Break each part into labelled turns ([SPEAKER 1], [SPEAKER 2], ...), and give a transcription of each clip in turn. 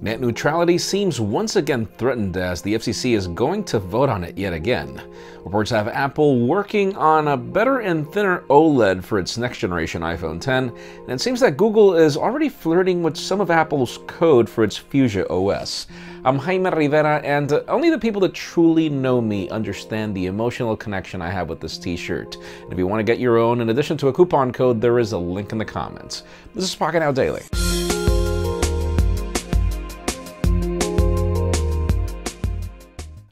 [SPEAKER 1] Net neutrality seems once again threatened as the FCC is going to vote on it yet again. Reports have Apple working on a better and thinner OLED for its next generation iPhone X, and it seems that Google is already flirting with some of Apple's code for its Fuchsia OS. I'm Jaime Rivera, and only the people that truly know me understand the emotional connection I have with this t-shirt. And if you want to get your own, in addition to a coupon code, there is a link in the comments. This is Pocketnow Daily.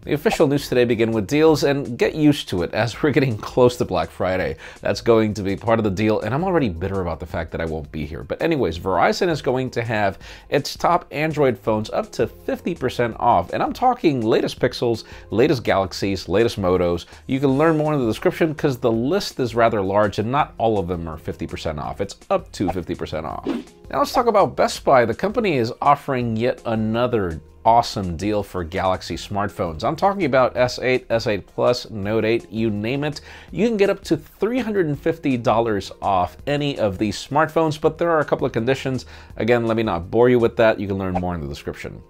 [SPEAKER 1] The official news today begin with deals, and get used to it as we're getting close to Black Friday. That's going to be part of the deal, and I'm already bitter about the fact that I won't be here. But anyways, Verizon is going to have its top Android phones up to 50% off, and I'm talking latest Pixels, latest Galaxies, latest Motos. You can learn more in the description because the list is rather large and not all of them are 50% off. It's up to 50% off. Now let's talk about Best Buy. The company is offering yet another awesome deal for Galaxy smartphones. I'm talking about S8, S8 Plus, Note 8, you name it. You can get up to $350 off any of these smartphones, but there are a couple of conditions. Again, let me not bore you with that. You can learn more in the description.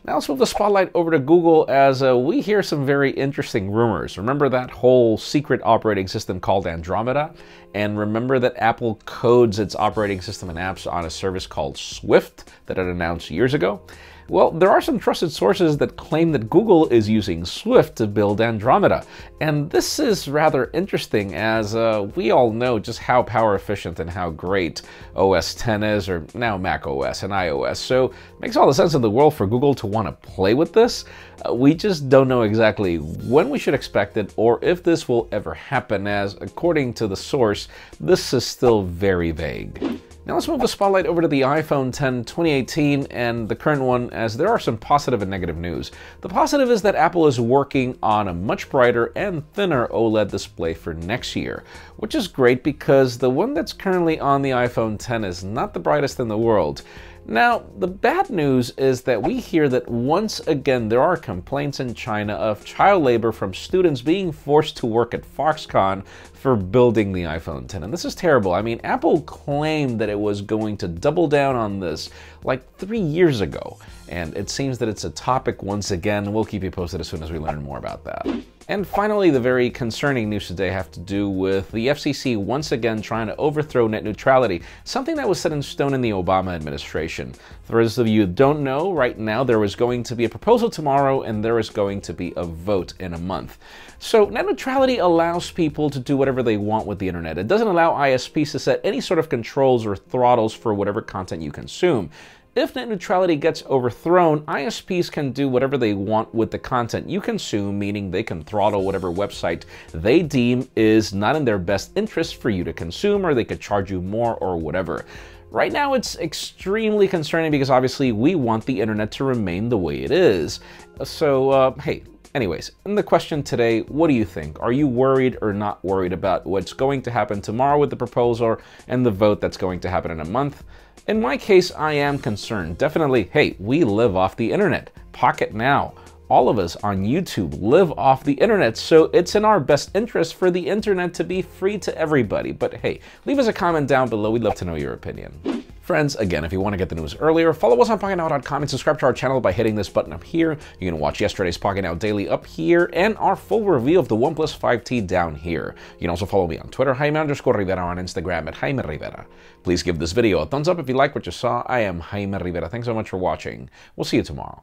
[SPEAKER 1] Now let's move the spotlight over to Google as we hear some very interesting rumors. Remember that whole secret operating system called Andromeda? And remember that Apple codes its operating system and apps on a service called Swift that it announced years ago? Well, there are some trusted sources that claim that Google is using Swift to build Andromeda. And this is rather interesting as we all know just how power efficient and how great OS X is, or now Mac OS and iOS. So it makes all the sense in the world for Google to want to play with this. We just don't know exactly when we should expect it or if this will ever happen, as according to the source, this is still very vague. Now let's move the spotlight over to the iPhone X 2018 and the current one, as there are some positive and negative news. The positive is that Apple is working on a much brighter and thinner OLED display for next year, which is great because the one that's currently on the iPhone X is not the brightest in the world. Now, the bad news is that we hear that once again there are complaints in China of child labor from students being forced to work at Foxconn for building the iPhone X. And this is terrible. I mean, Apple claimed that it was going to double down on this like 3 years ago. And it seems that it's a topic once again. We'll keep you posted as soon as we learn more about that. And finally, the very concerning news today have to do with the FCC once again trying to overthrow net neutrality, something that was set in stone in the Obama administration. For those of you who don't know, right now there is going to be a proposal tomorrow and there is going to be a vote in a month. So net neutrality allows people to do whatever they want with the internet. It doesn't allow ISPs to set any sort of controls or throttles for whatever content you consume. If net neutrality gets overthrown, ISPs can do whatever they want with the content you consume, meaning they can throttle whatever website they deem is not in their best interest for you to consume, or they could charge you more or whatever. Right now, it's extremely concerning because obviously we want the internet to remain the way it is. So, hey. Anyways, in the question today, what do you think? Are you worried or not worried about what's going to happen tomorrow with the proposal and the vote that's going to happen in a month? In my case, I am concerned. Definitely, hey, we live off the internet. Pocketnow. All of us on YouTube live off the internet, so it's in our best interest for the internet to be free to everybody. But hey, leave us a comment down below. We'd love to know your opinion. Friends, again, if you want to get the news earlier, follow us on Pocketnow.com and subscribe to our channel by hitting this button up here. You can watch yesterday's Pocketnow Daily up here and our full review of the OnePlus 5T down here. You can also follow me on Twitter, Jaime_Rivera, on Instagram at Jaime Rivera. Please give this video a thumbs up if you like what you saw. I am Jaime Rivera. Thanks so much for watching. We'll see you tomorrow.